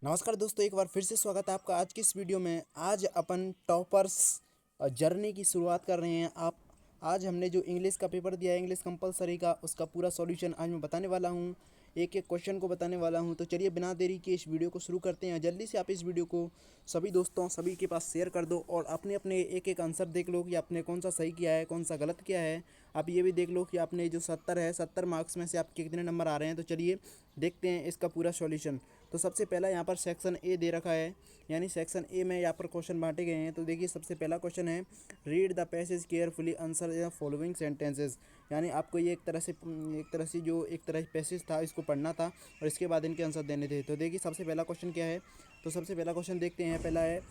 नमस्कार दोस्तों, एक बार फिर से स्वागत है आपका आज की इस वीडियो में। आज अपन टॉपर्स जर्नी की शुरुआत कर रहे हैं। आप आज हमने जो इंग्लिश का पेपर दिया है, इंग्लिश कंपलसरी का, उसका पूरा सॉल्यूशन आज मैं बताने वाला हूं। एक एक क्वेश्चन को बताने वाला हूं। तो चलिए बिना देरी के इस वीडियो को शुरू करते हैं। जल्दी से आप इस वीडियो को सभी दोस्तों सभी के पास शेयर कर दो और अपने अपने एक एक आंसर देख लो कि आपने कौन सा सही किया है, कौन सा गलत किया है। आप ये भी देख लो कि आपने जो 70 है, 70 मार्क्स में से आपके कितने नंबर आ रहे हैं। तो चलिए देखते हैं इसका पूरा सॉल्यूशन। तो सबसे पहला यहाँ पर सेक्शन ए दे रखा है, यानी सेक्शन ए में यहाँ पर क्वेश्चन बांटे गए हैं। तो देखिए सबसे पहला क्वेश्चन है, read the passage carefully, answer the following sentences. यानी आपको ये एक तरह से जो एक तरह पैसेज था इसको पढ़ना था और इसके बाद इनके आंसर देने थे। तो देखिए सबसे पहला क्वेश्चन क्या है। तो सबसे पहला क्वेश्चन देखते हैं। पहला है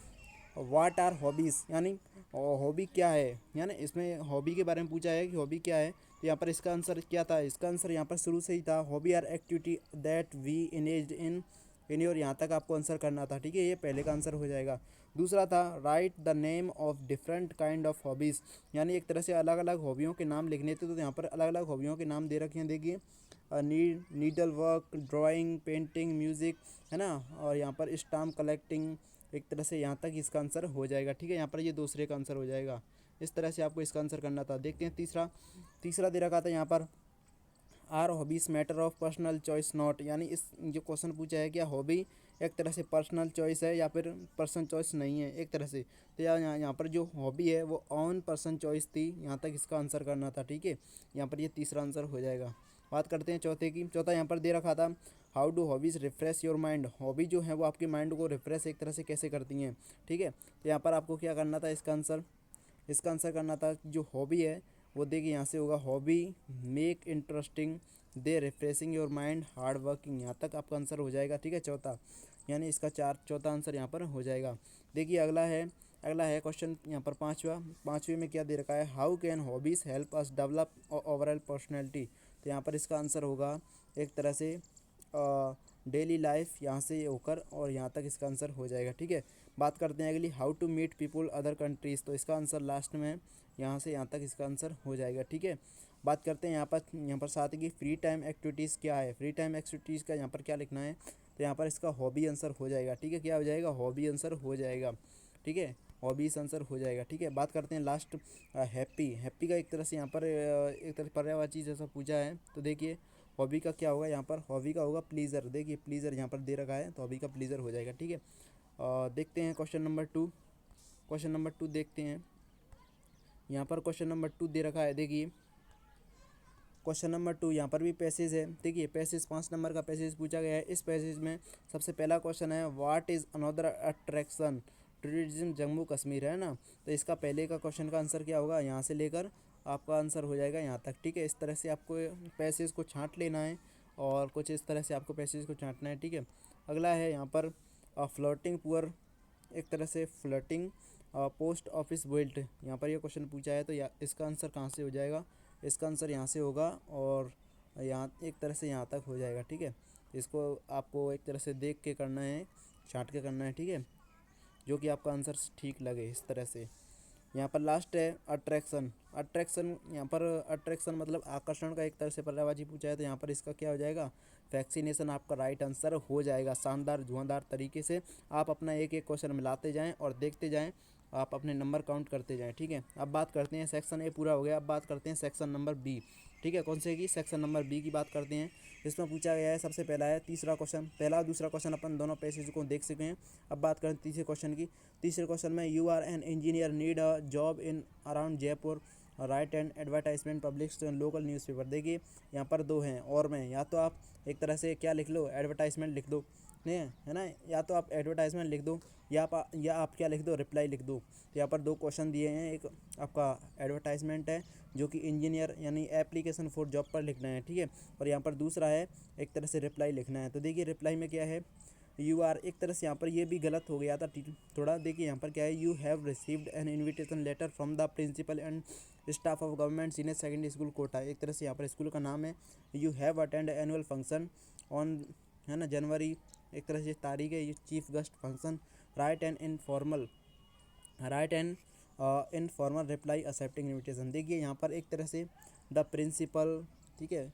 वाट आर हॉबीज़, यानी हॉबी क्या है। यानी इसमें हॉबी के बारे में पूछा है कि हॉबी क्या है। तो यहाँ पर इसका आंसर क्या था, इसका आंसर यहाँ पर शुरू से ही था, hobby or activity that we engage in और यहाँ तक आपको आंसर करना था। ठीक है, ये पहले का आंसर हो जाएगा। दूसरा था right the name of different kind of hobbies, यानी एक तरह से अलग अलग हॉबियों के नाम लिखने थे। तो यहाँ पर अलग अलग हॉबियों के नाम दे रखे हैं। देखिए needle work, drawing, painting, music, है ना, और यहाँ पर स्टाम्प कलेक्टिंग। एक तरह से यहाँ तक इसका आंसर हो जाएगा। ठीक है, यहाँ पर ये दूसरे का आंसर हो जाएगा। इस तरह से आपको इसका आंसर करना था। देखते हैं तीसरा। तीसरा दे रखा था यहाँ पर are hobbies matter of personal choice not, यानी इस जो क्वेश्चन पूछा है क्या हॉबी एक तरह से पर्सनल चॉइस है या फिर पर्सन चॉइस नहीं है एक तरह से। तो यहाँ पर जो हॉबी है वो ऑन पर्सन चॉइस थी, यहाँ तक इसका आंसर करना था। ठीक है, यहाँ पर ये तीसरा आंसर हो जाएगा। बात करते हैं चौथे की। चौथा यहाँ पर दे रखा था how do hobbies refresh your mind, hobby जो है वो आपके माइंड को रिफ्रेश एक तरह से कैसे करती हैं। ठीक है, तो यहाँ पर आपको क्या करना था, इसका आंसर करना था जो हॉबी है वो देखिए यहाँ से होगा, hobby make interesting they refreshing your mind hard working, यहाँ तक आपका आंसर हो जाएगा। ठीक है, चौथा, यानी इसका चौथा आंसर यहाँ पर हो जाएगा। देखिए अगला है क्वेश्चन यहाँ पर पाँचवें में क्या दे रखा है, how can hobbies help us develop overall personality. तो यहाँ पर इसका आंसर होगा एक तरह से डेली लाइफ, यहाँ से होकर और यहाँ तक इसका आंसर हो जाएगा। ठीक है, बात करते हैं अगली, how to meet people other countries. तो इसका आंसर लास्ट में यहाँ से यहाँ तक इसका आंसर हो जाएगा। ठीक है, बात करते हैं यहाँ पर साथ की फ्री टाइम एक्टिविटीज़ क्या है। फ्री टाइम एक्टिविटीज़ का यहाँ पर क्या लिखना है। तो यहाँ पर इसका हॉबी आंसर हो जाएगा। ठीक है, क्या हो जाएगा, हॉबी आंसर हो जाएगा। ठीक है, हॉबीज़ आंसर हो जाएगा। ठीक है, बात करते हैं लास्ट हैप्पी का एक तरह से यहाँ पर एक तरह पर्यायवाची जैसा पूछा है। तो देखिए हॉबी का क्या होगा, यहाँ पर हॉबी का होगा प्लीज़र। देखिए प्लीज़र यहाँ पर दे रखा है, तो हॉबी का प्लीज़र हो जाएगा। ठीक है, देखते हैं क्वेश्चन नंबर 2 देखते हैं। यहाँ पर क्वेश्चन नंबर 2 दे रखा है। देखिए क्वेश्चन नंबर 2 यहाँ पर भी पैसेज है। देखिए पैसेज 5 नंबर का पैसेज पूछा गया है। इस पैसेज में सबसे पहला क्वेश्चन है, what is another attraction tourism Jammu Kashmir, है ना। तो इसका पहले का क्वेश्चन का आंसर क्या होगा, यहाँ से लेकर आपका आंसर हो जाएगा यहाँ तक। ठीक है, इस तरह से आपको पैसेज को छाँट लेना है और कुछ इस तरह से आपको पैसेज को छाँटना है। ठीक है, अगला है यहाँ पर फ्लोटिंग पुअर, एक तरह से फ्लटिंग पोस्ट ऑफिस बिल्ट। यहाँ पर ये क्वेश्चन पूछा है, तो इसका आंसर कहाँ से हो जाएगा, इसका आंसर यहाँ से होगा और यहाँ एक तरह से यहाँ तक हो जाएगा। ठीक है, इसको आपको एक तरह से देख के करना है, छाँट के करना है। ठीक है, जो कि आपका आंसर ठीक लगे इस तरह से। यहाँ पर लास्ट है अट्रैक्शन यहाँ पर अट्रैक्शन मतलब आकर्षण का एक तरह से पर्यायवाची पूछा है। तो यहाँ पर इसका क्या हो जाएगा, वैक्सीनेशन आपका राइट आंसर हो जाएगा। शानदार धुआंधार तरीके से आप अपना एक एक क्वेश्चन मिलाते जाएं और देखते जाएं, आप अपने नंबर काउंट करते जाएं। ठीक है, अब बात करते हैं सेक्शन ए पूरा हो गया। अब बात करते हैं सेक्शन नंबर बी। ठीक है, कौन से की, सेक्शन नंबर बी की बात करते हैं। इसमें पूछा गया है सबसे पहला है तीसरा क्वेश्चन, पहला और दूसरा क्वेश्चन अपन दोनों पैसेज को देख सके हैं। अब बात करें तीसरे क्वेश्चन की। तीसरे क्वेश्चन में you are an engineer need a job in around Jaipur, right and advertisement publish in local newspaper. देखिए यहाँ पर दो हैं और में, या तो आप एक तरह से क्या लिख लो, एडवर्टाइजमेंट लिख दो, नहीं है ना, या तो आप एडवर्टाइजमेंट लिख दो या आप क्या लिख दो, रिप्लाई लिख दो। तो यहाँ पर दो क्वेश्चन दिए हैं, एक आपका एडवर्टाइजमेंट है जो कि इंजीनियर यानी एप्लीकेशन फॉर जॉब पर लिखना है। ठीक है, और यहाँ पर दूसरा है एक तरह से रिप्लाई लिखना है। तो देखिए रिप्लाई में क्या है, यू आर, एक तरह से यहाँ पर ये भी गलत हो गया था थोड़ा। देखिए यहाँ पर क्या है, you have received an invitation letter from the principal and staff of government senior secondary school Kota. एक तरह से यहाँ पर स्कूल का नाम है। You have attend annual function on, है ना, जनवरी, एक तरह से तारीख है, ये chief guest function, right and informal reply accepting invitation. देखिए यहाँ पर एक तरह से द प्रिंसिपल, ठीक है,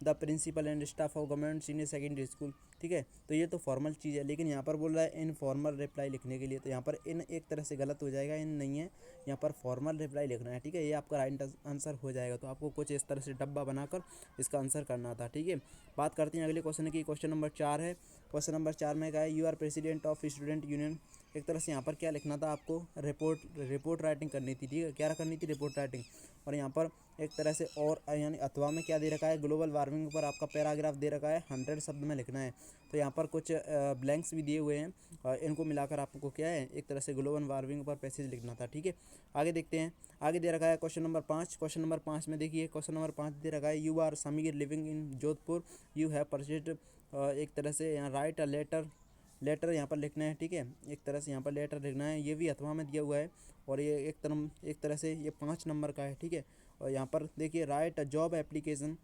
the principal and staff of government senior secondary school. ठीक है, तो ये तो फॉर्मल चीज़ है, लेकिन यहाँ पर बोल रहा है इनफॉर्मल रिप्लाई लिखने के लिए, तो यहाँ पर इन एक तरह से गलत हो जाएगा, इन नहीं है, यहाँ पर फॉर्मल रिप्लाई लिखना है। ठीक है, ये आपका राइट आंसर हो जाएगा। तो आपको कुछ इस तरह से डब्बा बनाकर इसका आंसर करना था। ठीक है, बात करते हैं अगले क्वेश्चन की। क्वेश्चन नंबर 4 है। क्वेश्चन नंबर 4 में क्या है, you are president of student union. एक तरह से यहाँ पर क्या लिखना था आपको, रिपोर्ट राइटिंग करनी थी। ठीक है, क्या करनी थी, रिपोर्ट राइटिंग। और यहाँ पर एक तरह से और यानी अथवा में क्या दे रखा है, ग्लोबल वार्मिंग पर आपका पैराग्राफ दे रखा है, 100 शब्द में लिखना है। तो यहाँ पर कुछ ब्लैंक्स भी दिए हुए हैं, और इनको मिलाकर आपको क्या है, एक तरह से ग्लोबल वार्मिंग पर पैसेज लिखना था। ठीक है, आगे देखते हैं। आगे दे रखा है क्वेश्चन नंबर 5। क्वेश्चन नंबर 5 में देखिए, क्वेश्चन नंबर 5 दे रखा है, you are Sameer living in Jodhpur, you have purchased. एक तरह से यहाँ राइट अ लेटर यहाँ पर लिखना है। ठीक है, एक तरह से यहाँ पर लेटर लिखना है, ये भी अथवा में दिया हुआ है, और ये एक तरह से ये 5 नंबर का है। ठीक है, और यहाँ पर देखिए, right a job application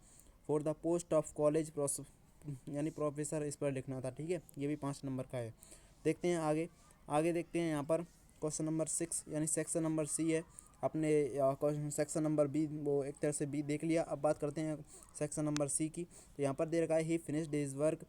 for the post of college यानी प्रोफेसर, इस पर लिखना था। ठीक है, ये भी 5 नंबर का है। देखते हैं आगे। आगे देखते हैं यहाँ पर क्वेश्चन नंबर 6 यानी सेक्शन नंबर सी है। अपने सेक्शन नंबर बी, वो एक तरह से बी देख लिया। अब बात करते हैं सेक्शन नंबर सी की। तो यहाँ पर दे रखा है, ही फिनिश्ड हिज वर्क,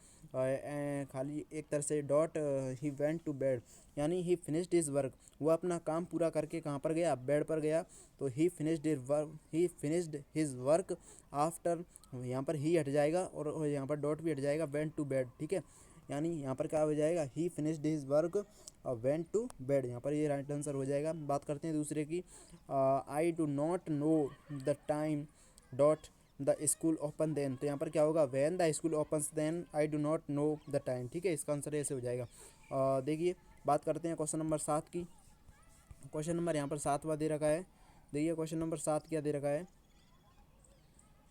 खाली एक तरह से dot, he went to bed, यानी ही फिनिश्ड हिज वर्क, वो अपना काम पूरा करके कहाँ पर गया, बेड पर गया। तो ही फिनिश्ड हिज वर्क आफ्टर, यहाँ पर ही हट जाएगा और यहाँ पर डॉट भी हट जाएगा, वेंट टू बेड। ठीक है, यानी यहाँ पर क्या हो जाएगा, he finished his work went to bed, यहाँ पर ये राइट आंसर हो जाएगा। बात करते हैं दूसरे की। I do not know the time dot the school open then, तो यहाँ पर क्या होगा, when the school opens then I do not know the time. ठीक है, इसका आंसर ऐसे हो जाएगा। देखिए, बात करते हैं क्वेश्चन नंबर 7 की। क्वेश्चन नंबर यहाँ पर 7वां दे रखा है। देखिए क्वेश्चन नंबर 7 क्या दे रखा है,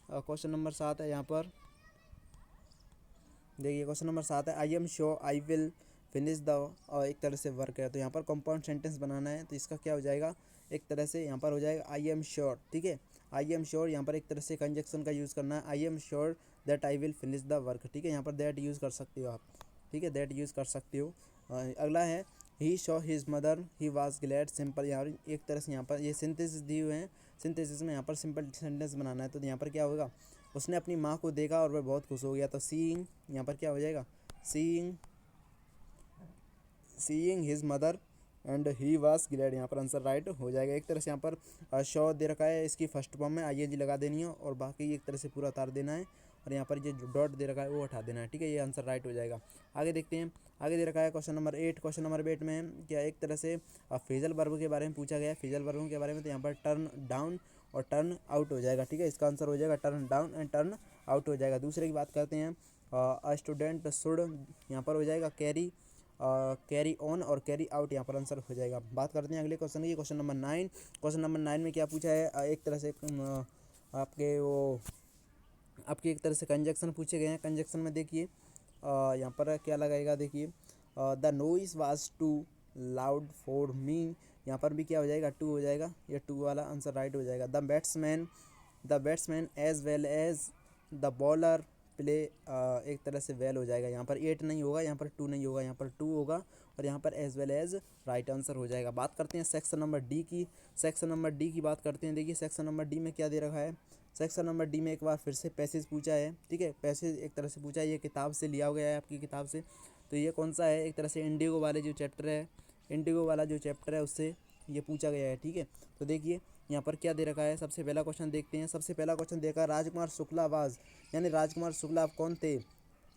क्वेश्चन नंबर 7 है यहाँ पर। देखिए क्वेश्चन नंबर 7 है, I am sure I will finish the, एक तरह से वर्क है। तो यहाँ पर कंपाउंड सेंटेंस बनाना है, तो इसका क्या हो जाएगा, एक तरह से यहाँ पर हो जाएगा आई एम श्योर। ठीक है, आई एम श्योर यहाँ पर एक तरह से कंजक्शन का यूज़ करना है, I am sure that I will finish the work. ठीक है, यहाँ पर दैट यूज़ कर सकते हो आप। ठीक है, दैट यूज़ कर सकते हो। अगला है, he saw his mother he was glad, simple. यहाँ एक तरह से यहाँ पर ये सिंथेसिस दिए हुए हैं, सिंथेसिस में यहाँ पर सिंपल सेंटेंस बनाना है। तो यहाँ पर क्या होगा, उसने अपनी माँ को देखा और वह बहुत खुश हो गया। तो सीइंग यहाँ पर क्या हो जाएगा, seeing his mother and he was glad, यहाँ पर आंसर राइट हो जाएगा। एक तरह से यहाँ पर शॉ दे रखा है, इसकी फर्स्ट फॉर्म में आईएनजी लगा देनी है, और बाकी एक तरह से पूरा उतार देना है, और यहाँ पर ये जो डॉट दे रखा है वो हटा देना है। ठीक है, ये आंसर राइट हो जाएगा। आगे देखते हैं। आगे दे रखा है क्वेश्चन नंबर 8। क्वेश्चन नंबर 8 में क्या, एक तरह से फेजल वर्ब के बारे में पूछा गया है, फेजल वर्ब के बारे में। तो यहाँ पर टर्न डाउन और टर्न आउट हो जाएगा। ठीक है, इसका आंसर हो जाएगा turn down and turn out हो जाएगा। दूसरे की बात करते हैं, स्टूडेंट शुड, यहाँ पर हो जाएगा कैरी ऑन और कैरी आउट, यहाँ पर आंसर हो जाएगा। बात करते हैं अगले क्वेश्चन की। Question number 9। क्वेश्चन नंबर 9 में क्या पूछा है, एक तरह से आपके एक तरह से कंजक्शन पूछे गए हैं। कंजक्शन में देखिए यहाँ पर क्या लगाएगा, देखिए the noise was too loud for me, यहाँ पर भी क्या हो जाएगा, टू हो जाएगा, ये टू वाला आंसर राइट हो जाएगा। The batsman as well as the bowler play, एक तरह से वेल हो जाएगा। यहाँ पर 8 नहीं होगा, यहाँ पर 2 नहीं होगा, यहाँ पर 2 होगा, और यहाँ पर as well as right answer हो जाएगा। बात करते हैं सेक्शन नंबर डी की। सेक्शन नंबर डी की बात करते हैं। देखिए सेक्शन नंबर डी में क्या दे रखा है, सेक्शन नंबर डी में एक बार फिर से पैसेज पूछा है। ठीक है, पैसेज एक तरह से पूछा है, ये किताब से लिया गया है, आपकी किताब से। तो ये कौन सा है, एक तरह से इंडिगो वाले जो चैप्टर है, इंडिगो वाला जो चैप्टर है उससे ये पूछा गया है। ठीक है, तो देखिए यहाँ पर क्या दे रखा है, सबसे पहला क्वेश्चन देखते हैं। सबसे पहला क्वेश्चन देखा, राजकुमार शुक्ला आवाज़, यानी राजकुमार शुक्ला कौन थे,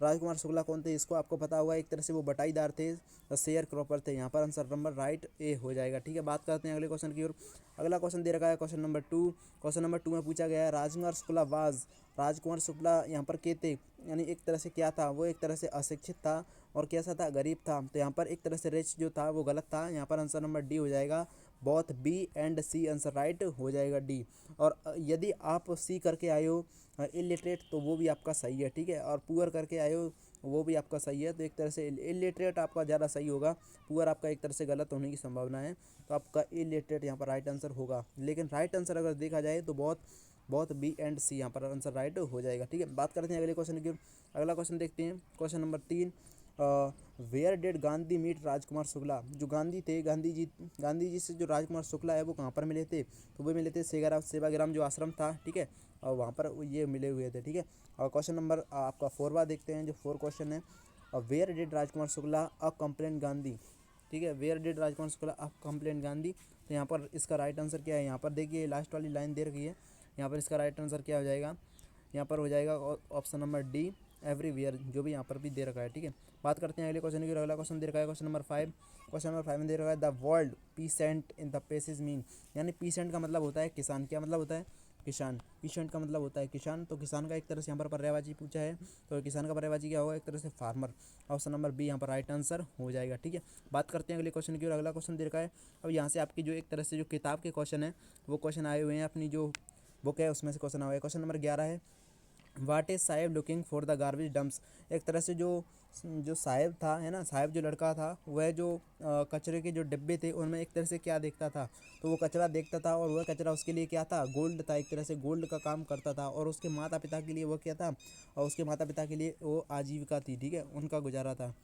राजकुमार शुक्ला कौन थे, इसको आपको पता होगा, एक तरह से वो बटाईदार थे, शेयर क्रॉपर थे। यहाँ पर आंसर नंबर राइट ए हो जाएगा। ठीक है, बात करते हैं अगले क्वेश्चन की ओर। अगला क्वेश्चन दे रखा है क्वेश्चन नंबर 2। क्वेश्चन नंबर 2 में पूछा गया है, राजकुमार शुक्ला वाज, राजकुमार शुक्ला यहाँ पर के थे, यानी एक तरह से क्या था, वो एक तरह से अशिक्षित था और कैसा था, गरीब था। तो यहाँ पर एक तरह से रिच जो था वो गलत था, यहाँ पर आंसर नंबर डी हो जाएगा। Both B and C answer right हो जाएगा डी। और यदि आप सी करके आए हो इलिटरेट, तो वो भी आपका सही है। ठीक है, और पुअर करके आए हो वो भी आपका सही है। तो एक तरह से इलिटरेट आपका ज़्यादा सही होगा, पुअर आपका एक तरह से गलत होने की संभावना है। तो आपका इलिटरेट यहाँ पर राइट आंसर होगा। लेकिन राइट आंसर अगर देखा जाए तो बहुत बी एंड सी यहाँ पर आंसर राइट हो जाएगा। ठीक है, बात करते हैं अगले क्वेश्चन की। अगला क्वेश्चन देखते हैं, question number 3। Where did Gandhi meet Rajkumar Shukla, जो गांधी थे, गांधी जी से जो राजकुमार शुक्ला है वो कहाँ पर मिले थे, तो वो मिले थे सेवाग्राम जो आश्रम था। ठीक है, और वहाँ पर ये मिले हुए थे, ठीक है। और क्वेश्चन नंबर आपका 4वां देखते हैं, जो 4 क्वेश्चन है। Where did Rajkumar Shukla a complaint Gandhi, ठीक है। Where did Rajkumar Shukla a complaint Gandhi, तो यहाँ पर इसका राइट आंसर क्या है, यहाँ पर देखिए लास्ट वाली लाइन दे रखी है, यहाँ पर इसका राइट आंसर क्या हो जाएगा, यहाँ पर हो जाएगा ऑप्शन नंबर डी, एवरीवेयर, जो भी यहाँ पर भी दे रखा है, ठीक है। बात करते हैं अगले क्वेश्चन की। अगला क्वेश्चन दे रखा है क्वेश्चन नंबर 5। क्वेश्चन नंबर 5 में दे रखा है the world pheasant in the passage mean, यानी पीसेंट का मतलब होता है किसान। क्या मतलब होता है, किसान। पीसेंट का मतलब होता है किसान, तो किसान का एक तरह से यहाँ पर पर्यायवाची पूछा है, तो किसान का पर्यायवाची क्या होगा, एक तरह से फार्मर। ऑप्शन नंबर बी यहाँ पर राइट आंसर हो जाएगा, ठीक है। बात करते हैं अगले क्वेश्चन की। और अगला क्वेश्चन दे रखा है, अब यहाँ से आपकी जो एक तरह से जो किताब के क्वेश्चन है वो क्वेश्चन आए हुए हैं, अपनी जो बुक है उसमें से क्वेश्चन आया है। क्वेश्चन नंबर 11 है, what is Saheb looking for the garbage dumps. एक तरह से जो साहेब था, है ना, साहेब जो लड़का था, वह जो कचरे के जो डिब्बे थे उनमें एक तरह से क्या देखता था, तो वो कचरा देखता था, और वह कचरा उसके लिए क्या था, गोल्ड था, एक तरह से गोल्ड का काम करता था। और उसके माता पिता के लिए वो क्या था, और उसके माता पिता के लिए वो आजीविका थी, ठीक है, उनका गुजारा था।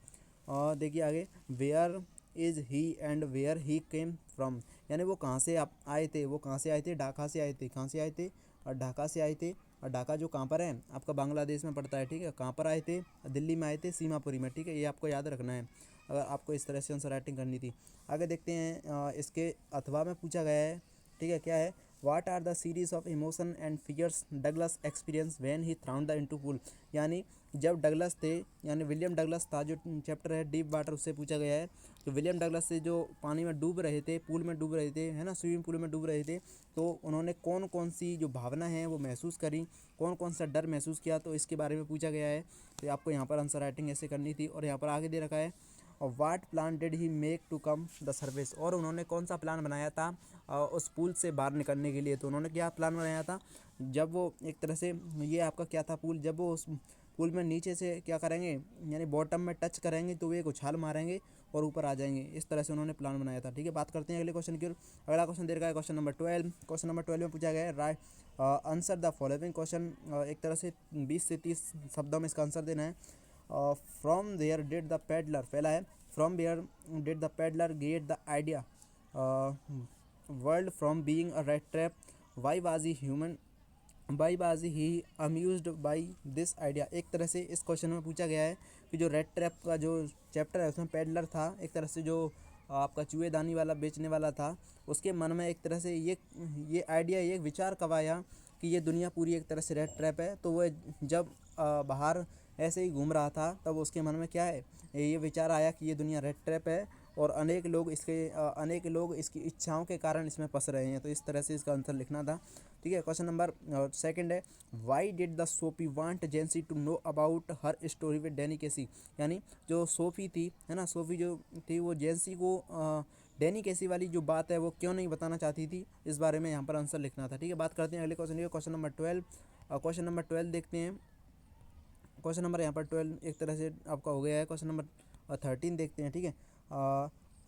और देखिए आगे, where is he and where he came from, यानी वो कहाँ से आप आए थे, वो कहाँ से आए थे, ढाका से आए थे। कहाँ से आए थे, और ढाका से आए थे। और ढाका जो कहाँ पर है, आपका बांग्लादेश में पड़ता है, ठीक है। कहाँ पर आए थे, दिल्ली में आए थे, सीमापुरी में, ठीक है। ये आपको याद रखना है अगर आपको इस तरह से आंसर राइटिंग करनी थी। आगे देखते हैं, इसके अथवा में पूछा गया है, ठीक है, क्या है, what are the series of emotion and fears Douglas experience when he thrown the into pool, यानी जब डगलस थे, यानी विलियम डगलस था, जो चैप्टर है डीप वाटर, उससे पूछा गया है। तो विलियम डगलस से जो पानी में डूब रहे थे, पूल में डूब रहे थे, है ना, स्विमिंग पूल में डूब रहे थे, तो उन्होंने कौन कौन सी जो भावना है वो महसूस करी, कौन कौन सा डर महसूस किया, तो इसके बारे में पूछा गया है। तो आपको यहाँ पर आंसर राइटिंग ऐसे करनी थी। और यहाँ पर आगे दे रखा है, और what plan did he make to come the service, और उन्होंने कौन सा प्लान बनाया था उस पुल से बाहर निकलने के लिए। तो उन्होंने क्या प्लान बनाया था, जब वो एक तरह से, ये आपका क्या था पुल, जब वो उस पुल में नीचे से क्या करेंगे, यानी बॉटम में टच करेंगे तो वे एक उछाल मारेंगे और ऊपर आ जाएंगे, इस तरह से उन्होंने प्लान बनाया था, ठीक है। बात करते हैं अगले क्वेश्चन की ओर। अगला क्वेश्चन दे रखा है क्वेश्चन नंबर 12। क्वेश्चन नंबर 12 में पूछा गया है, right answer the following question, एक तरह से 20 से 30 शब्दों में इसका आंसर देना है। From where did the peddler, पहला है, from where did the peddler get the idea world from being a red trap, why was he human, why was he amused by this idea. एक तरह से इस question में पूछा गया है कि जो रेड ट्रैप का जो चैप्टर है उसमें पेडलर था, एक तरह से जो आपका चूहेदानी वाला बेचने वाला था, उसके मन में एक तरह से ये आइडिया, ये विचार कब आया कि ये दुनिया पूरी एक तरह से रेड ट्रैप है। तो वह जब बाहर ऐसे ही घूम रहा था, तब उसके मन में क्या है, ये विचार आया कि ये दुनिया रेड ट्रैप है, और अनेक लोग इसकी इच्छाओं के कारण इसमें फंस रहे हैं। तो इस तरह से इसका आंसर लिखना था, ठीक है। क्वेश्चन नंबर 2 है, why did the Sophie want Jansie to know about her story with Danny Casey, यानी जो सोफ़ी थी, है ना, सोफ़ी जो थी वो जेंसी को डैनी केसी वाली जो बात है वो क्यों नहीं बताना चाहती थी, इस बारे में यहाँ पर आंसर लिखना था, ठीक है। बात करते हैं अगले क्वेश्चन की, क्वेश्चन नंबर 12। क्वेश्चन नंबर 12 देखते हैं। क्वेश्चन नंबर यहाँ पर 12 एक तरह से आपका हो गया है। क्वेश्चन नंबर 13 देखते हैं, ठीक है।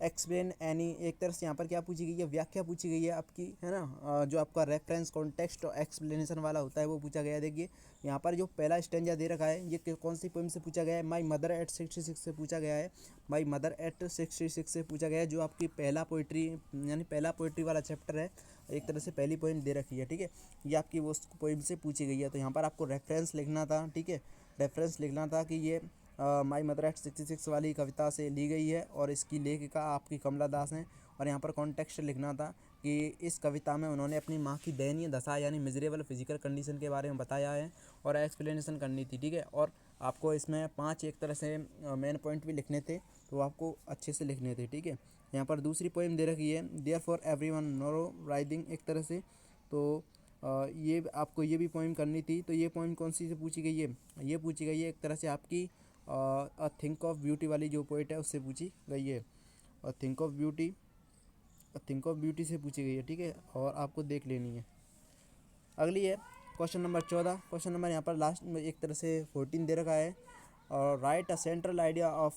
एक्सप्लेन एनी, एक तरह से यहाँ पर क्या पूछी गई है, व्याख्या पूछी गई है आपकी, है ना, जो आपका रेफरेंस कॉन्टेक्स्ट और एक्सप्लेनेशन वाला होता है वो पूछा गया है। देखिए यहाँ पर जो पहला स्टेंजा दे रखा है, ये कौन सी पोइम से पूछा गया है, माई मदर एट 66 से पूछा गया है। माई मदर एट 66 से पूछा गया है, जो आपकी पहला पोइट्री, यानी पहला पोइट्री वाला चैप्टर है, एक तरह से पहली पोइम दे रखी है, ठीक है। ये आपकी वो पोइम से पूछी गई है, तो यहाँ पर आपको रेफरेंस लिखना था, ठीक है। रेफरेंस लिखना था कि ये माई मदर एट 66 वाली कविता से ली गई है, और इसकी लेखिका आपकी कमला दास हैं। और यहाँ पर कॉन्टेक्स्ट लिखना था कि इस कविता में उन्होंने अपनी माँ की दयनीय दशा, यानी मिजरेबल फिजिकल कंडीशन के बारे में बताया है, और एक्सप्लेनेशन करनी थी, ठीक है। और आपको इसमें 5 एक तरह से मेन पॉइंट भी लिखने थे, तो आपको अच्छे से लिखने थे, ठीक है। यहाँ पर दूसरी पोइम दे रखी है, therefore every one narrow riding, एक तरह से, तो ये आपको ये भी पोइम करनी थी। तो ये पोइम कौन सी से पूछी गई है, ये पूछी गई है एक तरह से आपकी अ थिंक ऑफ ब्यूटी वाली जो पोइट है उससे पूछी गई है, और थिंक ऑफ ब्यूटी से पूछी गई है, ठीक है। और आपको देख लेनी है। अगली है क्वेश्चन नंबर 14। क्वेश्चन नंबर यहाँ पर लास्ट में एक तरह से 14 दे रखा है, और right a central idea of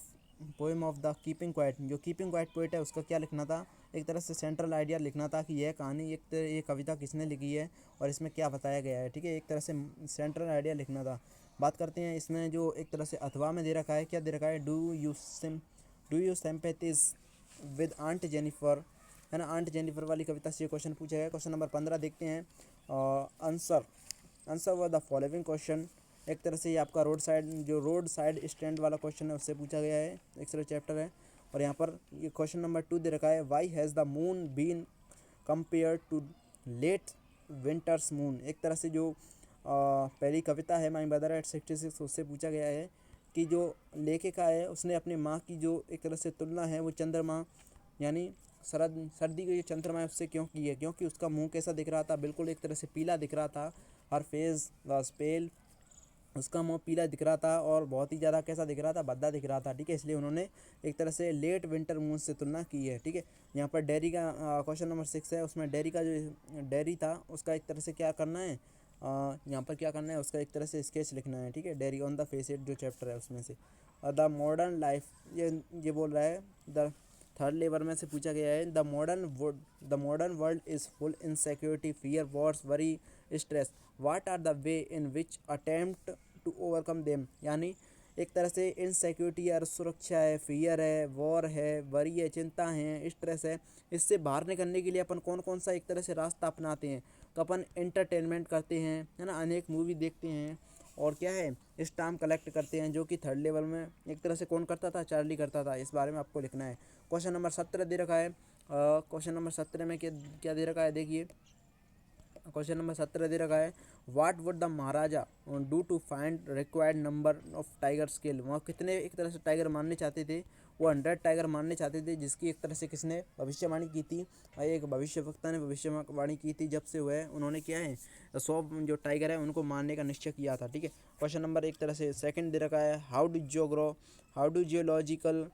poem of the keeping quiet, जो कीपिंग क्वाइट पोइट है उसका क्या लिखना था, एक तरह से सेंट्रल आइडिया लिखना था कि यह कहानी, ये कविता किसने लिखी है और इसमें क्या बताया गया है, ठीक है। एक तरह से सेंट्रल आइडिया लिखना था। बात करते हैं इसमें जो एक तरह से अथवा में दे रखा है, क्या दे रखा है, do you sympathise with aunt Jennifer, है ना, आंट जेनिफर वाली कविता से क्वेश्चन पूछा गया। क्वेश्चन नंबर 15 देखते हैं, आंसर आंसर व द फॉलोइंग क्वेश्चन। एक तरह से ये आपका रोड साइड स्टैंड वाला क्वेश्चन है उससे पूछा गया है, एक्सरे चैप्टर है। और यहाँ पर ये क्वेश्चन नंबर 2 दे रखा है, why has the moon been compare to late winters moon. एक तरह से जो पहली कविता है माई मदर एट 66 उससे पूछा गया है कि जो लेखिका है उसने अपनी माँ की जो एक तरह से तुलना है वो चंद्रमा यानी सर्दी की जो चंद्रमा है उससे क्यों की है, क्योंकि उसका मुंह कैसा दिख रहा था, बिल्कुल एक तरह से पीला दिख रहा था। हर फेस वाज पेल, उसका मुंह पीला दिख रहा था और बहुत ही ज़्यादा कैसा दिख रहा था, भद्दा दिख रहा था, ठीक है। इसलिए उन्होंने एक तरह से लेट विंटर मून से तुलना की है, ठीक है। यहाँ पर डेयरी का क्वेश्चन नंबर 6 है, उसमें डेयरी का जो डेयरी था उसका एक तरह से क्या करना है, यहाँ पर क्या करना है, उसका एक तरह से स्केच लिखना है, ठीक है। डेयरी ऑन द फेसेट जो चैप्टर है उसमें से। द मॉडर्न लाइफ, ये बोल रहा है द थर्ड लेबर में से पूछा गया है, the modern world is full insecurity, fear, wars, worry, stress, what are the way in which attempt to overcome them. यानी एक तरह से इनसिक्योरिटी है, सुरक्षा है, फियर है, वॉर है, वरी है, चिंता है, स्ट्रेस है, इससे बाहर निकलने के लिए अपन कौन कौन सा एक तरह से रास्ता अपनाते हैं। तो अपन एंटरटेनमेंट करते हैं, है ना, अनेक मूवी देखते हैं, और क्या है, स्टाम्प कलेक्ट करते हैं, जो कि थर्ड लेवल में एक तरह से कौन करता था, चार्ली करता था। इस बारे में आपको लिखना है। क्वेश्चन नंबर 17 दे रखा है, क्वेश्चन नंबर 17 में क्या क्या दे रखा है, देखिए क्वेश्चन नंबर 17 दे रखा है, what would the Maharaja do to find required number of tiger scale. वहाँ कितने एक तरह से टाइगर मारने चाहते थे, वो 100 टाइगर मारने चाहते थे, जिसकी एक तरह से किसने भविष्यवाणी की थी, एक भविष्यवक्ता ने भविष्यवाणी की थी। जब से हुआ है उन्होंने क्या है 100 जो टाइगर है उनको मारने का निश्चय किया था, ठीक है। क्वेश्चन नंबर एक तरह से सेकंड दे रखा है, how do geological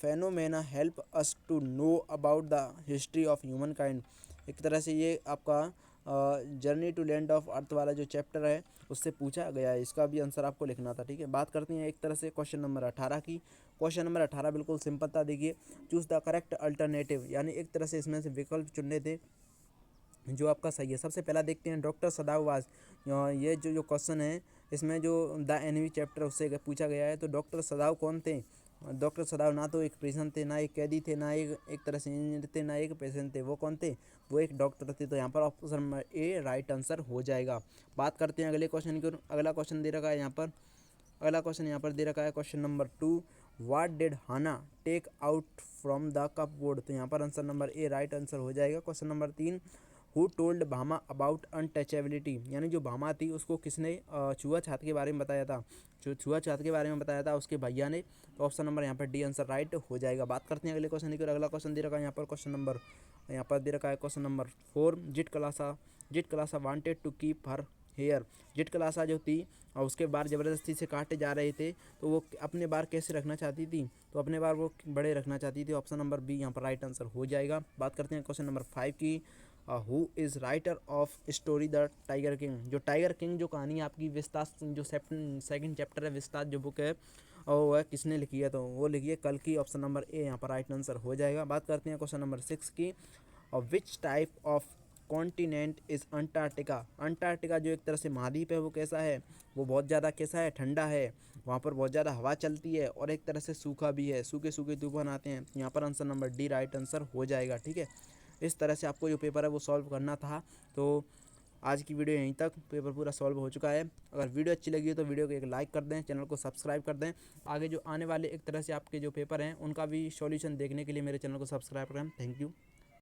phenomena help us to know about the history of human kind. एक तरह से ये आपका journey to land of earth वाला जो चैप्टर है उससे पूछा गया है, इसका भी आंसर आपको लिखना था, ठीक है। बात करते हैं एक तरह से क्वेश्चन नंबर 18 की। क्वेश्चन नंबर 18 बिल्कुल सिंपल था, देखिए, चूज़ द करेक्ट अल्टरनेटिव, यानी एक तरह से इसमें से विकल्प चुनने थे जो आपका सही है। सबसे पहला देखते हैं, डॉक्टर सदावाज, ये जो क्वेश्चन है इसमें जो द एनिमी चैप्टर उससे पूछा गया है। तो डॉक्टर सदाव कौन थे? डॉक्टर सदाव ना तो एक प्रिजन थे, ना एक कैदी थे, ना एक तरह से इंजीनियर थे, ना एक पेशेंट थे। वो कौन थे? वो एक डॉक्टर थे। तो यहाँ पर option number A right answer हो जाएगा। बात करते हैं अगले क्वेश्चन की। अगला क्वेश्चन दे रखा है यहाँ पर, अगला क्वेश्चन यहाँ पर दे रखा है question number 2, what did Hana take out from the cupboard. तो यहाँ पर answer number A right answer हो जाएगा। Question number 3, who told Bhama about untouchability, यानी जो भामा थी उसको किसने छुआछूत के बारे में बताया था, जो छुआछूत के बारे में बताया था उसके भैया ने। तो ऑप्शन नंबर यहाँ पर डी आंसर राइट हो जाएगा। बात करते हैं अगले क्वेश्चन की। अगला क्वेश्चन दे रखा है यहाँ पर दे रखा है question number 4, Zitkala Sa wanted to keep her hair. Zitkala Sa जो थी और उसके बाल ज़बरदस्ती से काटे जा रहे थे, तो वो अपने बाल कैसे रखना चाहती थी? तो अपने बाल वो बड़े रखना चाहती थी। ऑप्शन नंबर बी यहाँ पर राइट आंसर हो जाएगा। बात करते हैं क्वेश्चन नंबर 5 की, who is writer of story the tiger king. जो टाइगर किंग जो कहानी आपकी विस्तास जो सेकंड चैप्टर है, विस्तास जो बुक है, और वह किसने लिखी है? तो वो लिखी है कल्कि। ऑप्शन नंबर ए यहाँ पर राइट आंसर हो जाएगा। बात करते हैं क्वेश्चन नंबर 6 की, और which type of continent is Antarctica. Antarctica जो एक तरह से महाद्वीप है वो कैसा है? वो बहुत ज़्यादा कैसा है? ठंडा है। वहाँ पर बहुत ज़्यादा हवा चलती है और एक तरह से सूखा भी है, सूखे सूखे तूफान आते हैं। यहाँ पर answer number D right answer हो जाएगा, ठीक है। इस तरह से आपको जो पेपर है वो सॉल्व करना था। तो आज की वीडियो यहीं तक, पेपर पूरा सॉल्व हो चुका है। अगर वीडियो अच्छी लगी हो तो वीडियो को एक लाइक कर दें, चैनल को सब्सक्राइब कर दें। आगे जो आने वाले एक तरह से आपके जो पेपर हैं उनका भी सॉल्यूशन देखने के लिए मेरे चैनल को सब्सक्राइब करें। Thank you.